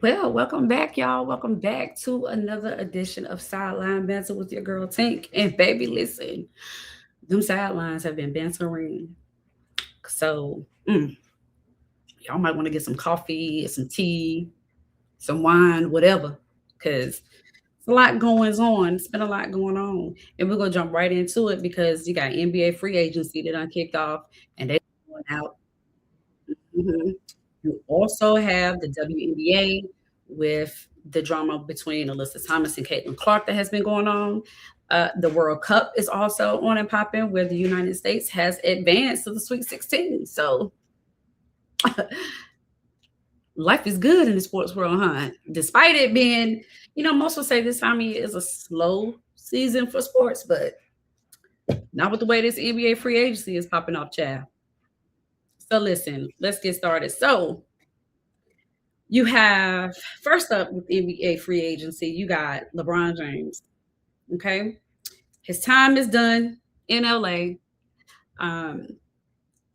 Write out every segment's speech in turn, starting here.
Well, welcome back, y'all. Welcome back to another edition of Sideline Banter with your girl Tink. And baby, listen, them sidelines have been bantering. So y'all might want to get some coffee, some tea, some wine, whatever, because it's a lot going on. It's been a lot going on. And we're gonna jump right into it because you got NBA free agency that done kicked off and they going out. Mhm. You also have the WNBA with the drama between Alyssa Thomas and Caitlin Clark that has been going on. The World Cup is also on and popping, where the United States has advanced to the Sweet 16. So life is good in the sports world, huh? Despite it being, most would say this time of year is a slow season for sports, but not with the way this NBA free agency is popping off, child. So listen, let's get started. So you have first up with NBA free agency, you got LeBron James. Okay. His time is done in LA. Um,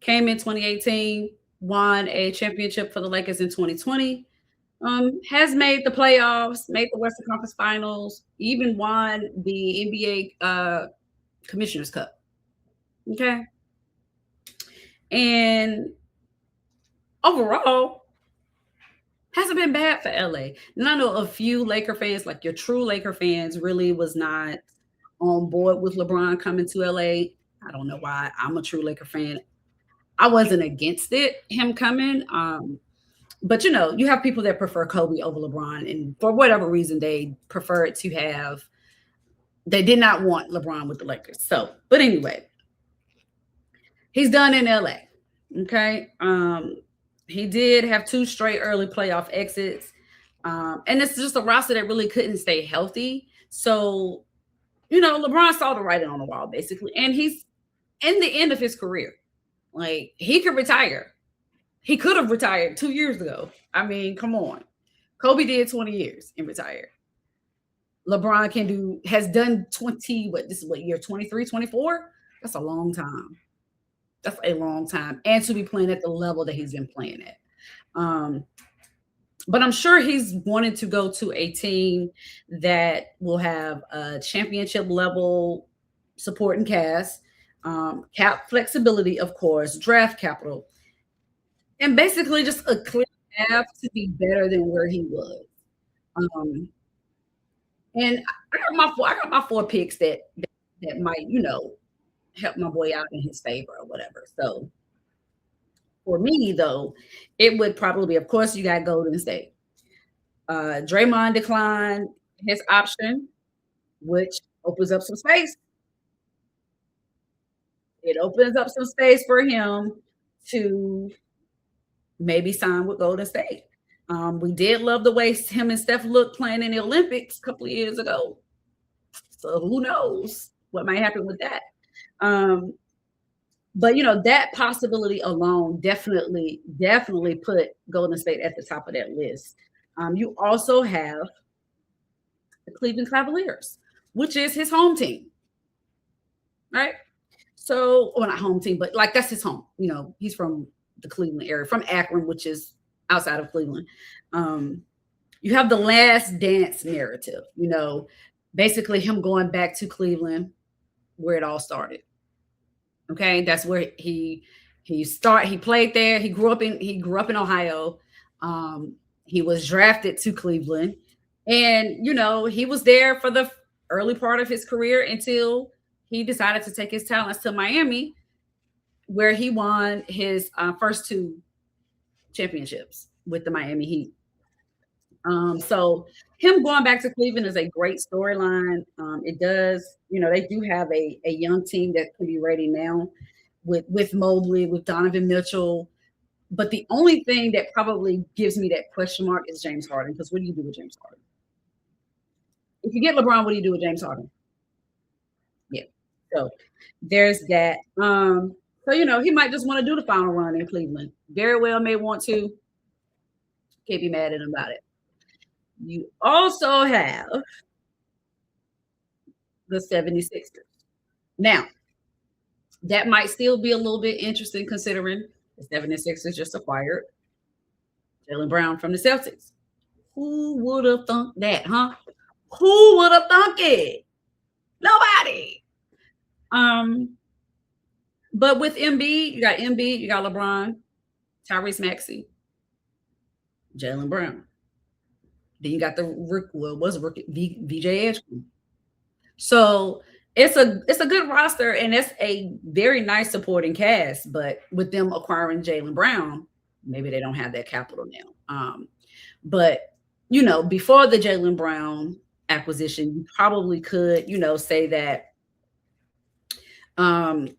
Came in 2018, won a championship for the Lakers in 2020. Has made the playoffs, made the Western Conference Finals, even won the NBA Commissioner's Cup. Okay. And overall, hasn't been bad for LA. And I know a few Laker fans, like your true Laker fans, really was not on board with LeBron coming to LA. I don't know why. I'm a true Laker fan. I wasn't against him coming. But you have people that prefer Kobe over LeBron, and for whatever reason, they preferred to have. They did not want LeBron with the Lakers. So, but anyway, he's done in LA. Okay. He did have two straight early playoff exits. And it's just a roster that really couldn't stay healthy. So, LeBron saw the writing on the wall, basically. And he's in the end of his career. Like, he could retire. He could have retired 2 years ago. I mean, come on. Kobe did 20 years and retired. LeBron has done 20, this is what, year 23, 24? That's a long time. That's a long time. And to be playing at the level that he's been playing at. But I'm sure he's wanted to go to a team that will have a championship level support and cast, cap flexibility, of course, draft capital, and basically just a clear path to be better than where he was. Um, and I got my four picks that might help my boy out in his favor or whatever. So for me though, it would probably be, of course, you got Golden State. Draymond declined his option, which opens up some space. It opens up some space for him to maybe sign with Golden State. We did love the way him and Steph looked playing in the Olympics a couple of years ago. So who knows what might happen with that. But that possibility alone definitely put Golden State at the top of that list. You also have the Cleveland Cavaliers, which is his home team, right? So, well, not home team, but like that's his home. He's from the Cleveland area, from Akron, which is outside of Cleveland. You have the last dance narrative, basically him going back to Cleveland where it all started. Okay, that's where he played there. He grew up in Ohio. He was drafted to Cleveland, and he was there for the early part of his career until he decided to take his talents to Miami, where he won his first two championships with the Miami Heat. So him going back to Cleveland is a great storyline. It does, they do have a young team that can be ready now with Mobley, with Donovan Mitchell. But the only thing that probably gives me that question mark is James Harden. Because what do you do with James Harden? If you get LeBron, what do you do with James Harden? Yeah. So there's that. So he might just want to do the final run in Cleveland. Very well may want to. Can't be mad at him about it. You also have the 76ers. Now, that might still be a little bit interesting considering the 76ers just acquired Jaylen Brown from the Celtics. Who would have thunk that, huh? Who would have thunk it? Nobody. Um, but with Embiid, you got LeBron, Tyrese Maxey, Jalen Brown. Then you got the well, was rookie VJ Edgewood. So it's a good roster, and it's a very nice supporting cast. But with them acquiring Jalen Brown, maybe they don't have that capital now. But before the Jalen Brown acquisition, you probably could, say that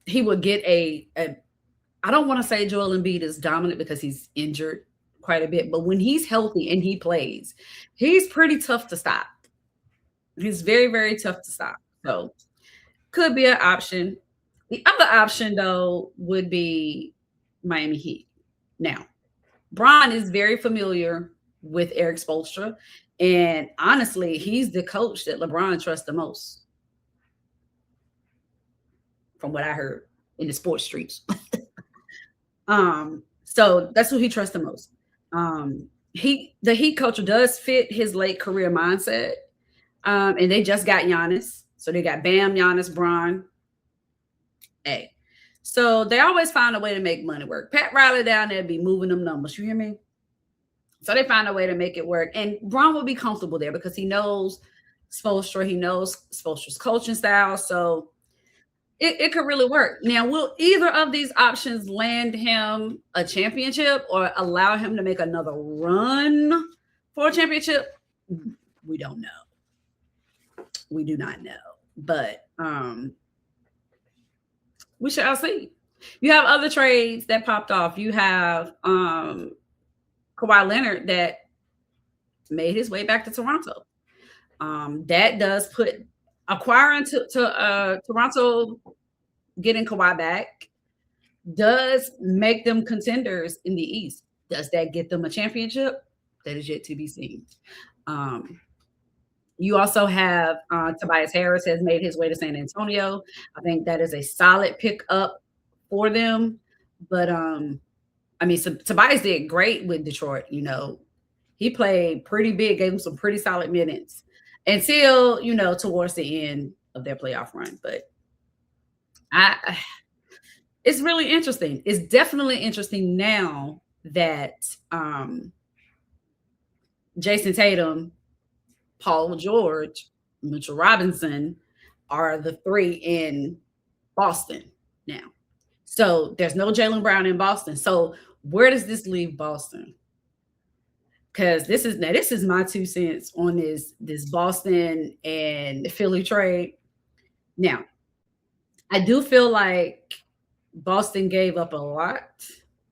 he would get a I don't want to say Joel Embiid is dominant because he's injured quite a bit, but when he's healthy and he plays, he's pretty tough to stop. He's very, very tough to stop. So could be an option. The other option, though, would be Miami Heat. Now, Bron is very familiar with Eric Spoelstra, and honestly, he's the coach that LeBron trusts the most, from what I heard in the sports streets. So that's who he trusts the most. The Heat culture does fit his late career mindset. And they just got Giannis. So they got Bam, Giannis, Bron. Hey. So they always find a way to make money work. Pat Riley down there be moving them numbers. You hear me? So they find a way to make it work. And Bron will be comfortable there because he knows Spoelstra. He knows Spoelstra's coaching style. So it could really work. Now, will either of these options land him a championship or allow him to make another run for a championship? We don't know. We do not know. But we shall see. You have other trades that popped off. You have Kawhi Leonard that made his way back to Toronto. That does put acquiring to Toronto, getting Kawhi back does make them contenders in the East. Does that get them a championship? That is yet to be seen. You also have Tobias Harris has made his way to San Antonio. I think that is a solid pickup for them. But so Tobias did great with Detroit. He played pretty big, gave him some pretty solid minutes until towards the end of their playoff run. But it's really interesting. It's definitely interesting now that Jason Tatum, Paul George, Mitchell Robinson are the three in Boston now. So there's no Jalen Brown in Boston. So where does this leave Boston? Because this is my 2 cents on this Boston and Philly trade. Now, I do feel like Boston gave up a lot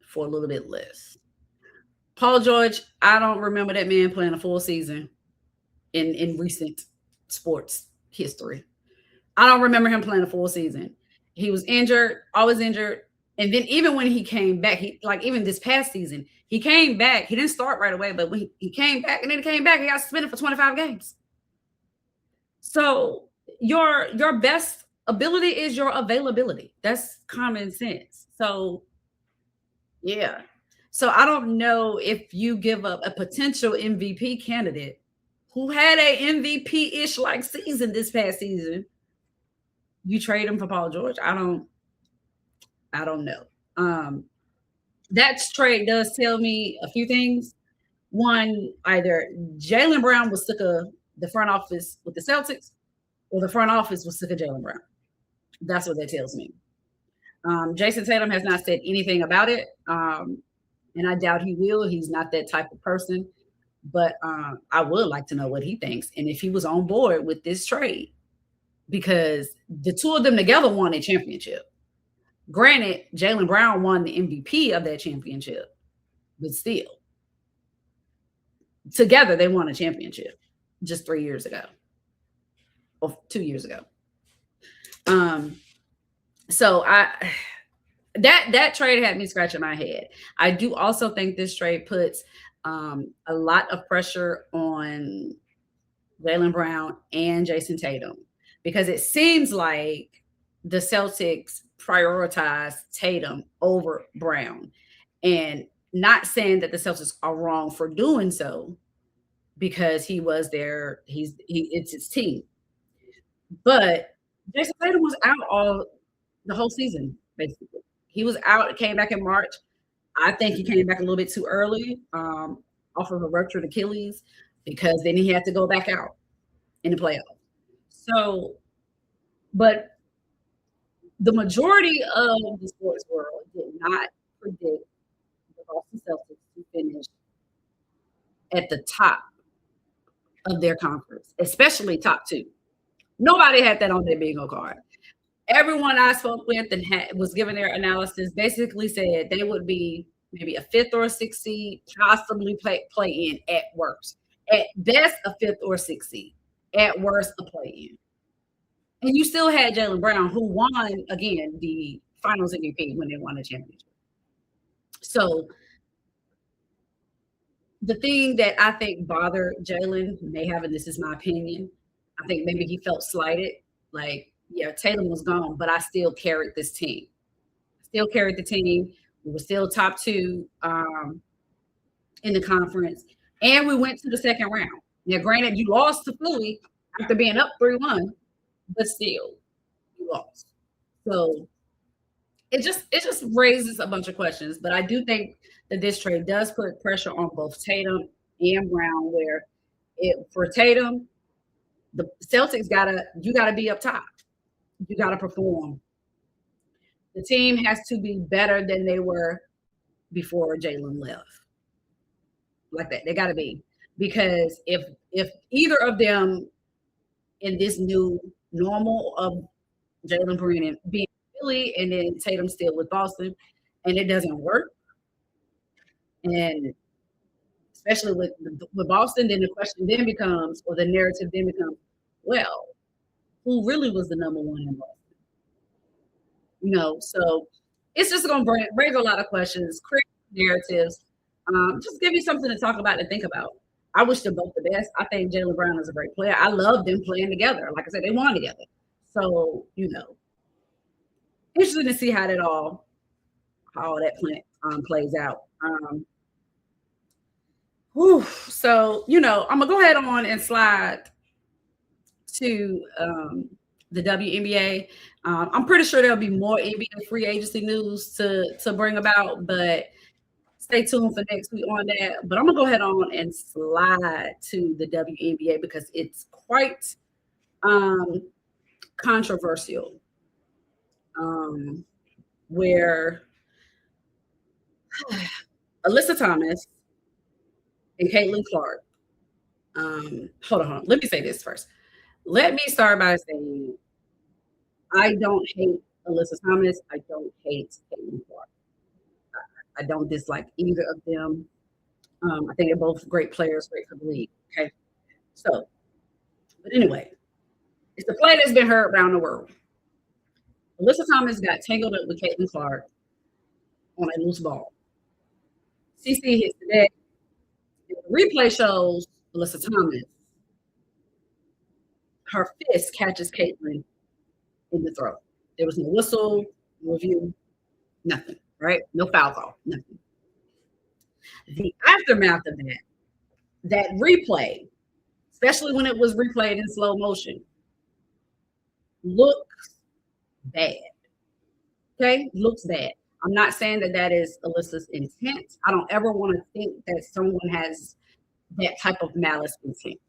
for a little bit less. Paul George, I don't remember that man playing a full season in recent sports history. I don't remember him playing a full season. He was injured, always injured. And then even when he came back, even this past season, he came back. He didn't start right away, but when he came back, and then he came back, he got suspended for 25 games. So your best ability is your availability. That's common sense. So yeah. So I don't know if you give up a potential MVP candidate who had a MVP-ish like season this past season, you trade him for Paul George. I don't know. That trade does tell me a few things. One, either Jalen Brown was sick of the front office with the Celtics, or the front office was sick of Jalen Brown. That's what that tells me. Jason Tatum has not said anything about it, and I doubt he will. He's not that type of person. But I would like to know what he thinks and if he was on board with this trade, because the two of them together won a championship. Granted, Jalen Brown won the MVP of that championship, but still, together they won a championship just 3 years ago or 2 years ago. So that trade had me scratching my head. I do also think this trade puts a lot of pressure on Jalen Brown and Jason Tatum, because it seems like the Celtics prioritize Tatum over Brown. And not saying that the Celtics are wrong for doing so, because he was there. It's his team. But Jason Tatum was out all the whole season, basically. He was out, came back in March. I think he came back a little bit too early, off of a ruptured Achilles, because then he had to go back out in the playoffs. So, but the majority of the sports world did not predict the Boston Celtics to finish at the top of their conference, especially top two. Nobody had that on their bingo card. Everyone I spoke with and was giving their analysis basically said they would be maybe a fifth or a sixth seed, possibly play in at worst. At best, a fifth or sixth seed. At worst, a play in. And you still had Jaylen Brown, who won again the Finals MVP when they won the championship. So the thing that I think bothered Jaylen may have, and this is my opinion, I think maybe he felt slighted. Like, yeah, Tatum was gone, but I still carried this team. Still carried the team. We were still top two in the conference, and we went to the second round. Now, granted, you lost to Philly after being up 3-1, but still, you lost. So it just raises a bunch of questions. But I do think that this trade does put pressure on both Tatum and Brown, where for Tatum, the Celtics you gotta be up top. You gotta perform. The team has to be better than they were before Jaylen left. Like that. They gotta be. Because if either of them in this new normal of Jaylen Green being Philly and then Tatum still with Boston, and it doesn't work, and especially with Boston, then the question then becomes, or the narrative then becomes, well, who really was the number one in Boston? So it's just going to raise a lot of questions, create narratives, just give you something to talk about and think about. I wish them both the best. I think Jaylen Brown is a great player. I love them playing together. Like I said, they won together. So, interesting to see how that plays out. So, I'm going to go ahead on and slide to the WNBA. I'm pretty sure there'll be more NBA free agency news to bring about, but stay tuned for next week on that. But I'm going to go ahead on and slide to the WNBA because it's quite controversial, where Alyssa Thomas and Caitlin Clark. Hold on. Let me say this first. Let me start by saying I don't hate Alyssa Thomas. I don't hate Caitlin Clark. I don't dislike either of them. I think they're both great players, great for the league. Okay. So, but anyway, it's the play that's been heard around the world. Alyssa Thomas got tangled up with Caitlin Clark on a loose ball. CC hits the deck. The replay shows Alyssa Thomas. Her fist catches Caitlin in the throat. There was no whistle, no review, nothing, right? No foul call, nothing. The aftermath of that replay, especially when it was replayed in slow motion, looks bad. Okay? Looks bad. I'm not saying that is Alyssa's intent. I don't ever want to think that someone has that type of malice intent.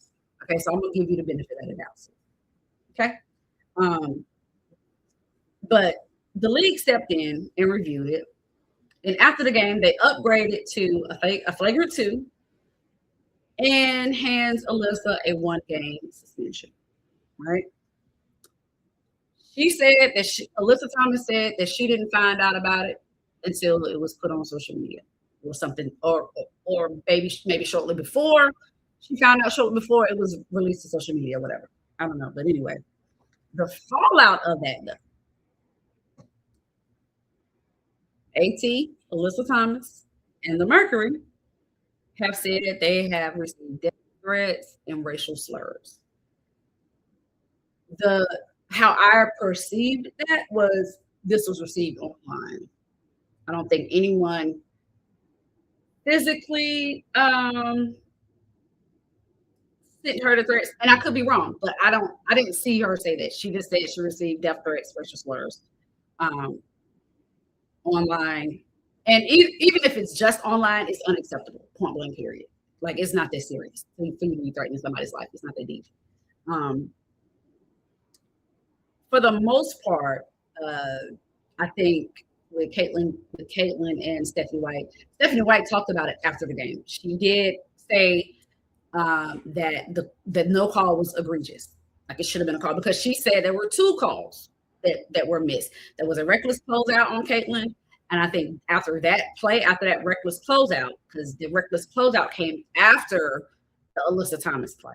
Okay, so I'm going to give you the benefit of the doubt. Okay? But the league stepped in and reviewed it. And after the game, they upgraded to a flagrant 2 and hands Alyssa a 1-game suspension. Right? She said that Alyssa Thomas said that she didn't find out about it until it was put on social media or something, or maybe shortly before. She found out shortly before it was released to social media or whatever. I don't know. But anyway, the fallout of that, though, AT, Alyssa Thomas, and the Mercury have said that they have received death threats and racial slurs. How I perceived that was this was received online. I don't think anyone physically sent her the threats, and I could be wrong, but I didn't see her say that. She just said she received death threats, racial slurs, um, online, and even if it's just online, it's unacceptable. Point blank. Period. Like it's not that serious for you to be threatening somebody's life. It's not that deep. Um, for the most part, I think with Caitlin and Stephanie White talked about it after the game. She did say that the no call was egregious. Like it should have been a call because she said there were two calls that were missed. There was a reckless closeout on Caitlin, and I think after that reckless closeout, because the reckless closeout came after the Alyssa Thomas play.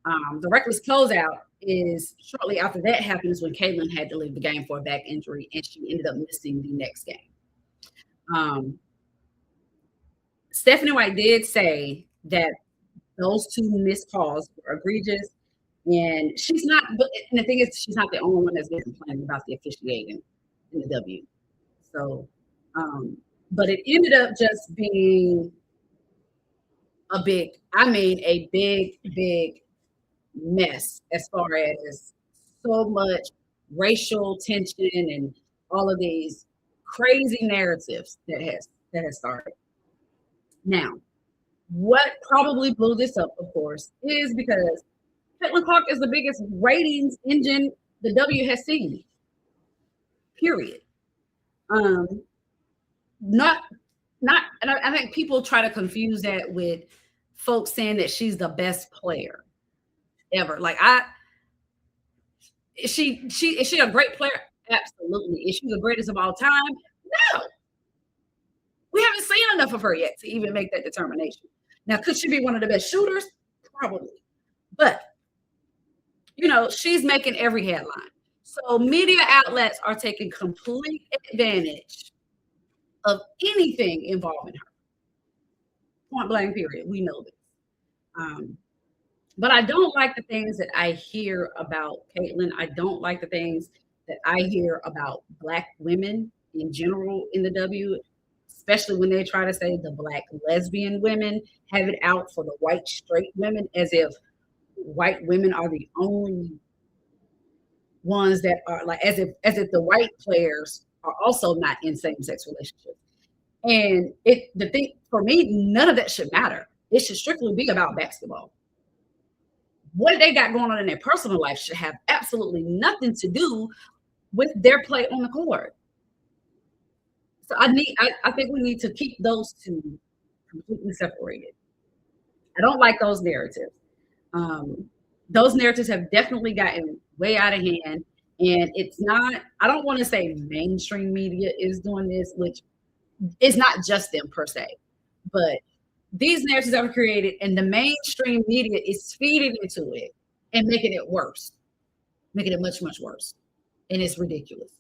The reckless closeout is shortly after that happens when Caitlin had to leave the game for a back injury, and she ended up missing the next game. Stephanie White did say that those two missed calls were egregious, and she's not. But and the thing is, she's not the only one that's been complaining about the officiating in the W. So, but it ended up just being a big mess as far as so much racial tension and all of these crazy narratives that has started. Now, what probably blew this up, of course, is because Caitlin Clark is the biggest ratings engine the W has seen. Period. Not, and I think people try to confuse that with folks saying that she's the best player ever. Like is she a great player? Absolutely. Is she the greatest of all time? No. We haven't seen enough of her yet to even make that determination. Now, could she be one of the best shooters? Probably. But, she's making every headline. So media outlets are taking complete advantage of anything involving her. Point blank, period. We know this. But I don't like the things that I hear about Caitlin. I don't like the things that I hear about Black women in general in the W, especially when they try to say the Black lesbian women have it out for the white straight women, as if white women are the only ones that are like, as if the white players are also not in same-sex relationships. And the thing for me, none of that should matter. It should strictly be about basketball. What they got going on in their personal life should have absolutely nothing to do with their play on the court. So I think we need to keep those two completely separated. I don't like those narratives. Those narratives have definitely gotten way out of hand. And it's not, I don't want to say mainstream media is doing this, which is not just them per se, but these narratives are created and the mainstream media is feeding into it and making it worse, making it much, much worse. And it's ridiculous.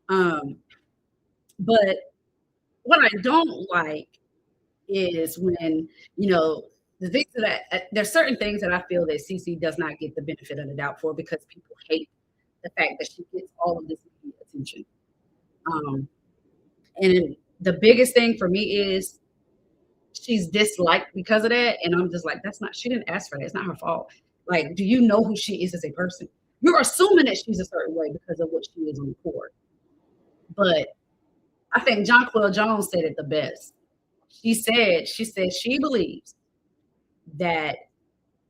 But what I don't like is when, the things that there's certain things that I feel that CC does not get the benefit of the doubt for because people hate the fact that she gets all of this media attention. And the biggest thing for me is she's disliked because of that. And I'm just like, she didn't ask for that. It's not her fault. Like, do you know who she is as a person? You're assuming that she's a certain way because of what she is on the court. But I think Jonquil Jones said it the best. She said she believes that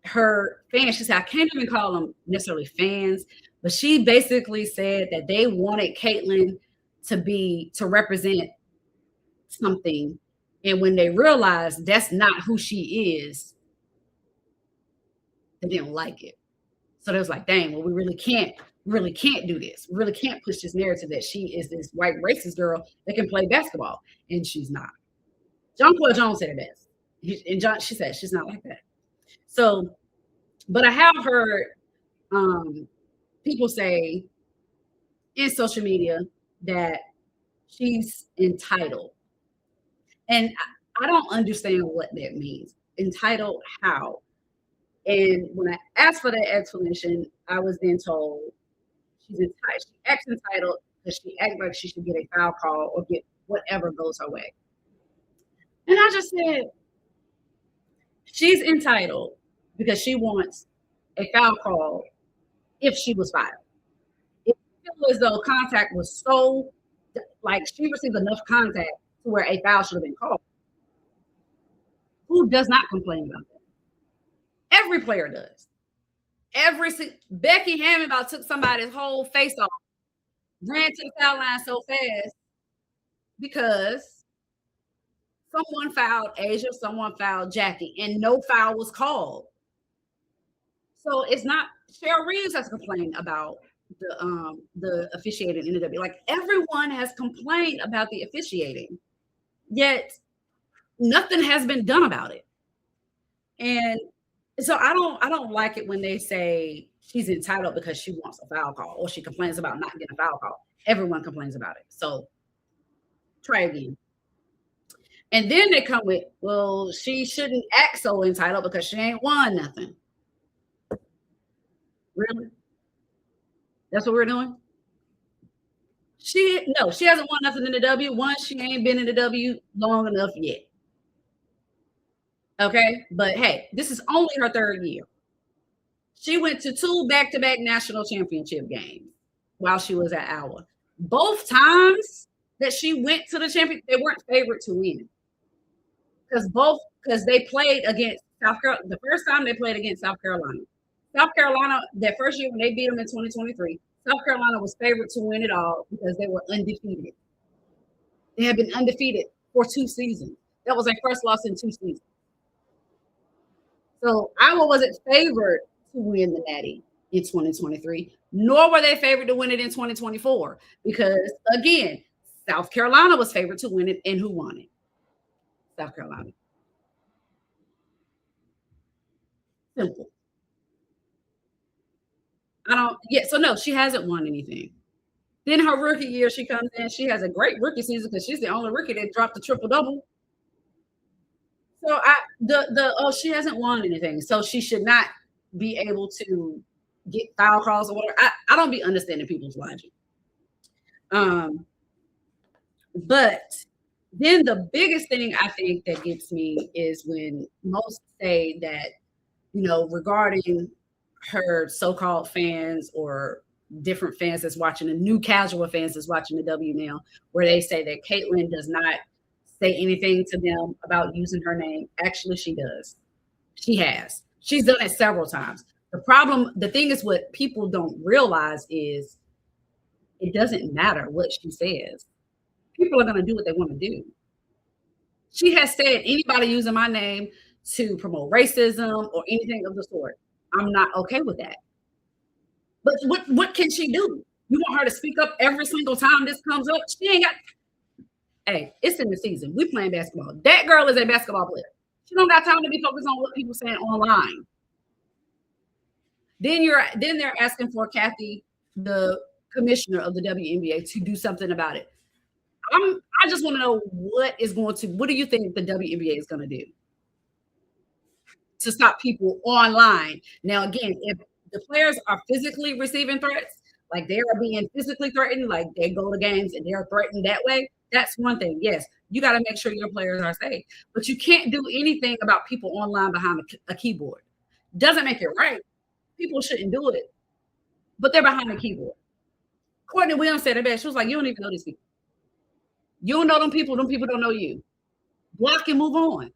her fans, she said, I can't even call them necessarily fans, but she basically said that they wanted Caitlin to represent something. And when they realized that's not who she is, they didn't like it. So they was like, dang, well, we really can't do this. We really can't push this narrative that she is this white racist girl that can play basketball. And she's not. Jonquil Jones said it best. She said she's not like that. So, but I have heard people say in social media that she's entitled. And I don't understand what that means. Entitled how? And when I asked for that explanation, I was then told she's entitled. She acts entitled because she acts like she should get a foul call or get whatever goes her way. And I just said, she's entitled because she wants a foul call if she was fouled. It feels as though contact was so, like, she received enough contact to where a foul should have been called. Who does not complain about that? Every player does. Becky Hammond about took somebody's whole face off, ran to the foul line so fast because someone fouled Asia, someone fouled Jackie, and no foul was called. So it's not Cheryl Reeves has complained about the officiating in the W. Like, everyone has complained about the officiating, yet nothing has been done about it. And so I don't like it when they say she's entitled because she wants a foul call or she complains about not getting a foul call. Everyone complains about it. So try again. And then they come with, well, she shouldn't act so entitled because she ain't won nothing. Really? That's what we're doing? She hasn't won nothing in the W. One, she ain't been in the W long enough yet. Okay, but hey, this is only her third year. She went to 2 back-to-back national championship games while she was at Iowa. Both times that she went to the champion, they weren't favored to win. Because they played against South Carolina. The first time they played against South Carolina. South Carolina, that first year when they beat them in 2023, South Carolina was favored to win it all because they were undefeated. They had been undefeated for 2 seasons. That was their first loss in 2 seasons. So Iowa wasn't favored to win the Natty in 2023, nor were they favored to win it in 2024 because, again, South Carolina was favored to win it, and who won it? South Carolina. Simple. So no, she hasn't won anything. Then her rookie year, she comes in, she has a great rookie season because she's the only rookie that dropped the triple-double. So she hasn't won anything, so she should not be able to get foul calls or whatever. I don't be understanding people's logic. But then the biggest thing I think that gets me is when most say that, regarding her so-called fans or different fans that's watching, the new casual fans that's watching the W now, where they say that Caitlin does not say anything to them about using her name. Actually, she does. She has. She's done it several times. The thing is, what people don't realize is it doesn't matter what she says. People are going to do what they want to do. She has said, anybody using my name to promote racism or anything of the sort, I'm not okay with that. But what can she do? You want her to speak up every single time this comes up? She ain't got. Hey, it's in the season. We playing basketball. That girl is a basketball player. She don't got time to be focused on what people saying online. Then they're asking for Kathy, the commissioner of the WNBA, to do something about it. I just want to know what do you think the WNBA is going to do to stop people online? Now, again, if the players are physically receiving threats, like they are being physically threatened, like they go to games and they're threatened that way, that's one thing. Yes, you got to make sure your players are safe, but you can't do anything about people online behind a keyboard. Doesn't make it right. People shouldn't do it, but they're behind the keyboard. Courtney Williams said it best. She was like, you don't even know these people. You don't know them people don't know you. Block and move on.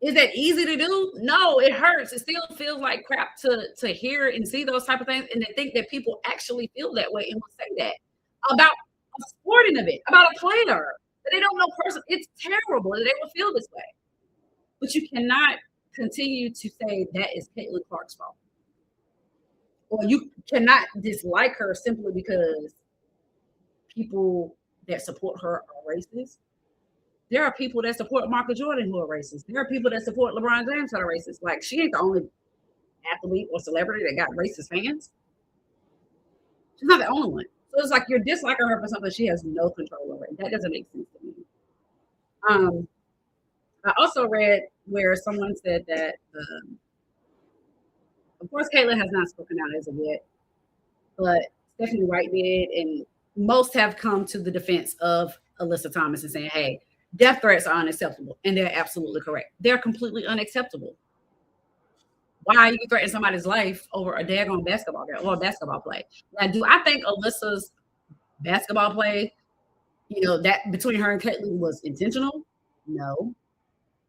Is that easy to do? No, it hurts. It still feels like crap to hear and see those type of things, and to think that people actually feel that way and will say that about a sporting event, about a player that they don't know personally. It's terrible that they will feel this way. But you cannot continue to say that is Caitlin Clark's fault. Or you cannot dislike her simply because people that support her are racist. There are people that support Michael Jordan who are racist. There are people that support LeBron James who are racist. Like, she ain't the only athlete or celebrity that got racist fans. She's not the only one. So it's like you're disliking her for something she has no control over. That doesn't make sense to me. I also read where someone said that, of course, Caitlin has not spoken out as of yet, but Stephanie Wright did, and most have come to the defense of Alyssa Thomas and saying, hey, Death threats are unacceptable, and they're absolutely correct. They're completely unacceptable. Why are you threatening somebody's life over a daggone basketball game or a basketball play? Now, do I think Alyssa's basketball play, that between her and Caitlin was intentional? No.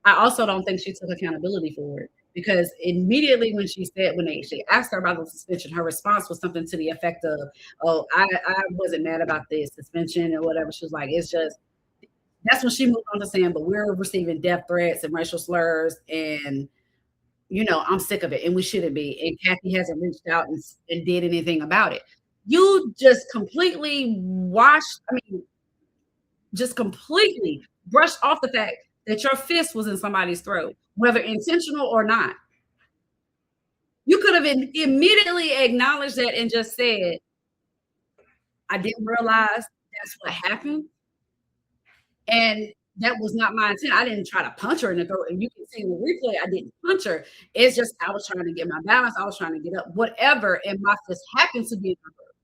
I also don't think she took accountability for it because immediately when she asked her about the suspension, her response was something to the effect of, "Oh, I wasn't mad about this suspension or whatever." She was like, "It's just." That's when she moved on to saying, "But we're receiving death threats and racial slurs, and I'm sick of it, and we shouldn't be." And Kathy hasn't reached out and did anything about it. You just completely just completely brushed off the fact that your fist was in somebody's throat, whether intentional or not. You could have immediately acknowledged that and just said, "I didn't realize that's what happened. And that was not my intent. I didn't try to punch her in the throat. And you can see in the replay, I didn't punch her. It's just I was trying to get my balance. I was trying to get up, whatever. And my fist happened to be in her throat."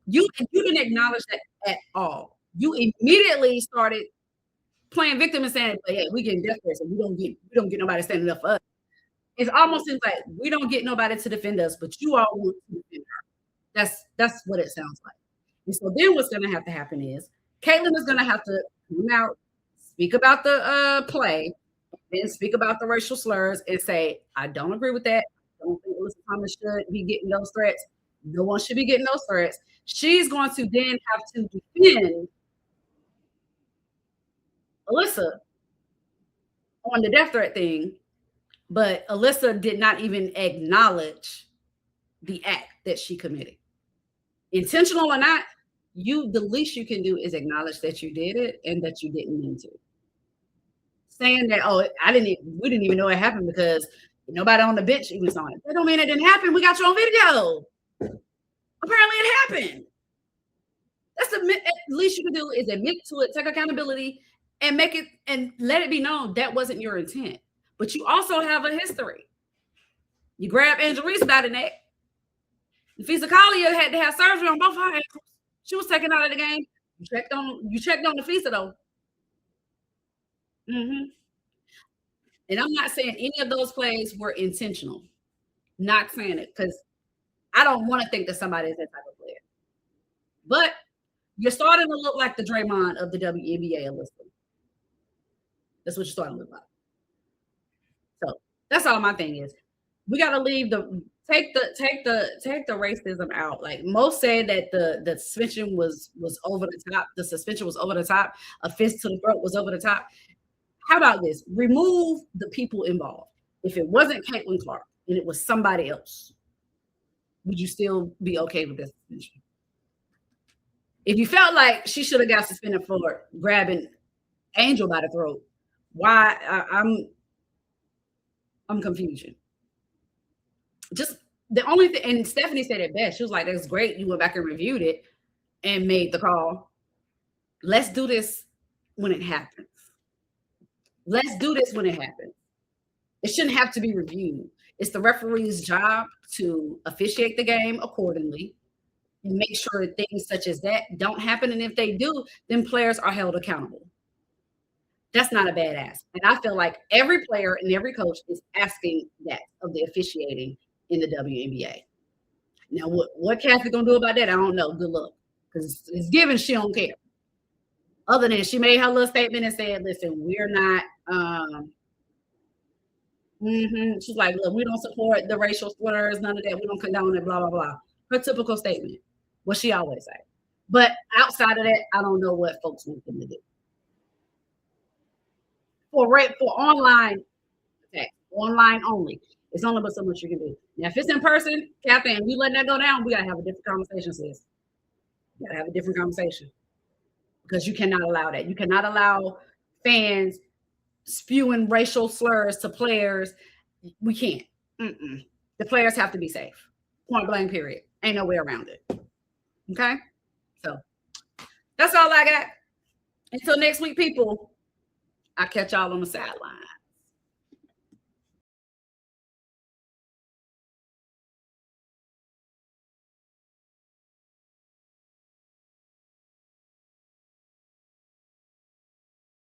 You didn't acknowledge that at all. You immediately started playing victim and saying, "But hey, we getting death threats, and we don't get nobody standing up for us." It's almost seems like we don't get nobody to defend us, but you all want to defend her. That's what it sounds like. And so then what's gonna have to happen is Caitlin is gonna have to come out, speak about the play, then speak about the racial slurs and say, "I don't agree with that. I don't think Alyssa Thomas should be getting those threats. No one should be getting those threats." She's going to then have to defend Alyssa on the death threat thing, but Alyssa did not even acknowledge the act that she committed. Intentional or not, the least you can do is acknowledge that you did it and that you didn't mean to. Saying that, "Oh, we didn't even know it happened because nobody on the bench even saw it." That don't mean it didn't happen. We got you on video. Apparently it happened. That's at least you can do is admit to it, take accountability, and make it and let it be known that wasn't your intent. But you also have a history. You grabbed Angel Reese by the neck. Nafisa Collier had to have surgery on both her ankles. She was taken out of the game. You checked on Nafisa though. Mm-hmm. And I'm not saying any of those plays were intentional. Not saying it because I don't want to think that somebody is that type of player. But you're starting to look like the Draymond of the WNBA, Alyssa. That's what you're starting to look like. So that's all my thing is. We got to leave take the racism out. Like most say that the suspension was over the top. The suspension was over the top. A fist to the throat was over the top. How about this? Remove the people involved. If it wasn't Caitlin Clark and it was somebody else, would you still be okay with this suspension? If you felt like she should have got suspended for grabbing Angel by the throat, why? I'm confused. Just the only thing, and Stephanie said it best. She was like, "That's great. You went back and reviewed it and made the call. Let's do this when it happens. Let's do this when it happens. It shouldn't have to be reviewed. It's the referee's job to officiate the game accordingly and make sure that things such as that don't happen. And if they do, then players are held accountable." That's not a bad ask. And I feel like every player and every coach is asking that of the officiating in the WNBA. Now, what Kathy gonna do about that? I don't know. Good luck, because it's given she don't care. Other than she made her little statement and said, "Listen, we're not." She's like, "Look, we don't support the racial slurs, none of that. We don't condone it." Blah blah blah. Her typical statement, what she always say. But outside of that, I don't know what folks want them to do. For online only. It's only but so much you can do. Now, if it's in person, Kathy, and you letting that go down, we gotta have a different conversation, sis. We gotta have a different conversation because you cannot allow that. You cannot allow fans spewing racial slurs to players. We can't. The players have to be safe. Point blank. Period. Ain't no way around it. Okay. So that's all I got. Until next week, people. I'll catch y'all on the sideline.